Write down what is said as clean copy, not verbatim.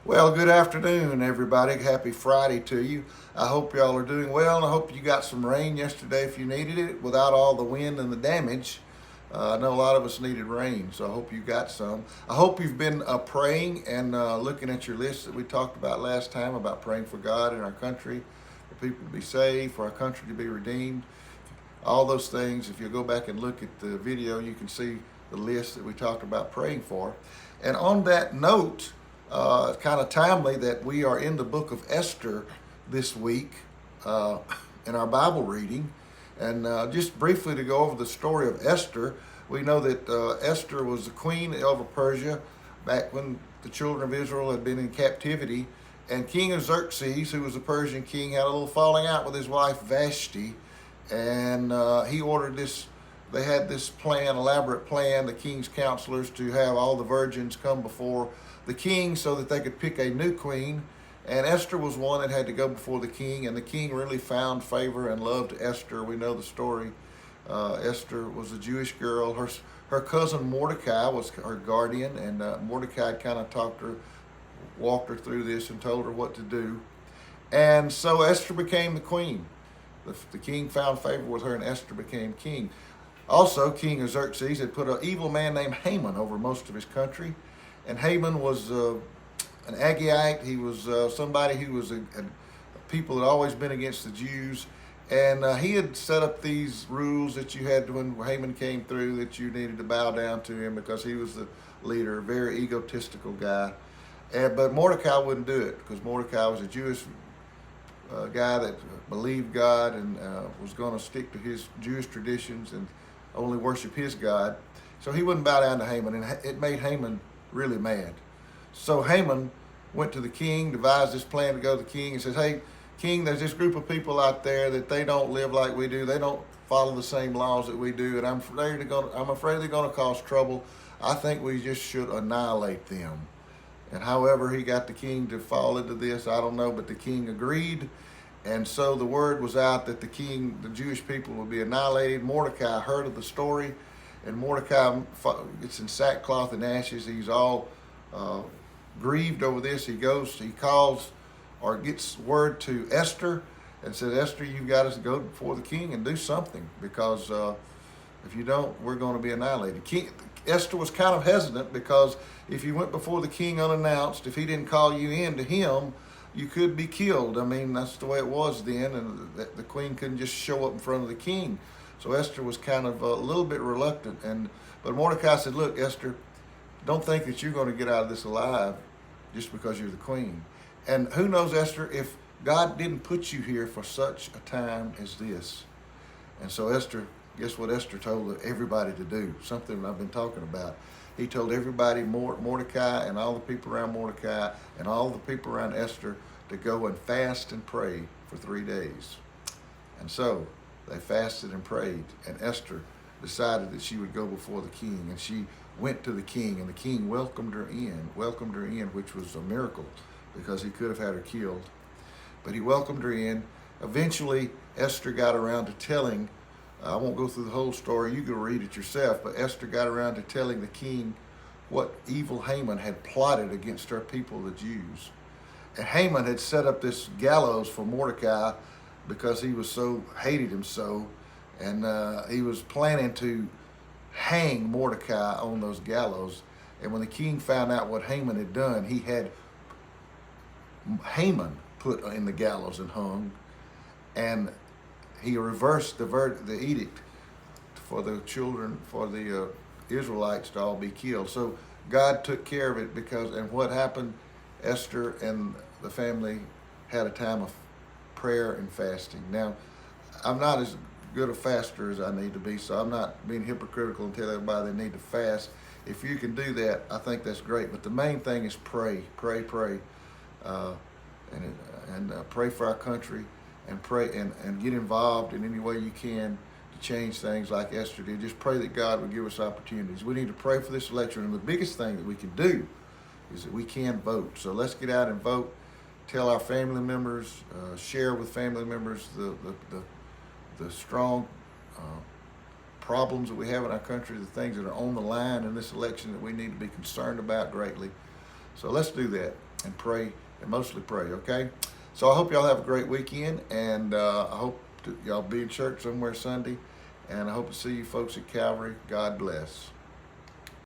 Well, good afternoon, everybody. Happy Friday to you. I hope y'all are doing well, and I hope you got some rain yesterday if you needed it without all the wind and the damage. I know a lot of us needed rain, so I hope you got some. I hope you've been praying and looking at your list that we talked about last time about praying for God in our country, for people to be saved, for our country to be redeemed. All those things, if you go back and look at the video, you can see the list that we talked about praying for. And on that note, kind of timely that we are in the book of Esther this week in our Bible reading. And just briefly to go over the story of Esther, we know that Esther was the queen of Persia back when the children of Israel had been in captivity. And King Xerxes, who was a Persian king, had a little falling out with his wife Vashti. And he ordered this, they had this plan, elaborate plan, the king's counselors, to have all the virgins come before the king so that they could pick a new queen. And Esther was one that had to go before the king, and the king really found favor and loved Esther. We know the story. Esther was a Jewish girl. Her cousin Mordecai was her guardian, and Mordecai kind of walked her through this and told her what to do. And so Esther became the queen. The king found favor with her, and Esther became king. Also, King Xerxes had put an evil man named Haman over most of his country. And Haman was an Agagite. He was somebody who was a people that had always been against the Jews. And he had set up these rules that you had to, when Haman came through, that you needed to bow down to him because he was the leader, a very egotistical guy. But Mordecai wouldn't do it because Mordecai was a Jewish guy that believed God and was going to stick to his Jewish traditions and only worship his God. So he wouldn't bow down to Haman, and it made Haman really mad. So Haman went to the king, devised this plan to go to the king, and says, "Hey, king, there's this group of people out there that they don't live like we do. They don't follow the same laws that we do, and I'm afraid they're going to cause trouble. I think we just should annihilate them." And however he got the king to fall into this, I don't know, but the king agreed. And so the word was out that the Jewish people would be annihilated. Mordecai heard of the story, and Mordecai gets in sackcloth and ashes. He's all grieved over this. He calls or gets word to Esther and said, "Esther, you've got to go before the king and do something, because if you don't, we're going to be annihilated." Esther was kind of hesitant, because if you went before the king unannounced, if he didn't call you in to him, you could be killed. I mean, that's the way it was then, and the queen couldn't just show up in front of the king. So Esther was kind of a little bit reluctant. But Mordecai said, "Look, Esther, don't think that you're going to get out of this alive just because you're the queen. And who knows, Esther, if God didn't put you here for such a time as this." And so Esther, guess what Esther told everybody to do? Something I've been talking about. He told everybody, Mordecai and all the people around Mordecai and all the people around Esther, to go and fast and pray for 3 days. And so they fasted and prayed, and Esther decided that she would go before the king, and she went to the king, and the king welcomed her in, which was a miracle, because he could have had her killed. But he welcomed her in. Eventually, Esther got around to telling, I won't go through the whole story, you can read it yourself, but Esther got around to telling the king what evil Haman had plotted against her people, the Jews. And Haman had set up this gallows for Mordecai because he hated him so, and he was planning to hang Mordecai on those gallows. And when the king found out what Haman had done, he had Haman put in the gallows and hung, and he reversed the edict for the children, for the Israelites to all be killed. So God took care of it, and what happened, Esther and the family had a time of prayer and fasting. Now, I'm not as good a faster as I need to be, so I'm not being hypocritical and tell everybody they need to fast. If you can do that, I think that's great. But the main thing is pray, and pray for our country, and pray and get involved in any way you can to change things like Esther did. Just pray that God will give us opportunities. We need to pray for this election, and the biggest thing that we can do is that we can vote. So let's get out and vote. Tell our family members, share with family members the strong problems that we have in our country, the things that are on the line in this election that we need to be concerned about greatly. So let's do that. and pray, and mostly pray, okay? So I hope y'all have a great weekend, and I hope y'all be in church somewhere Sunday, and I hope to see you folks at Calvary. God bless.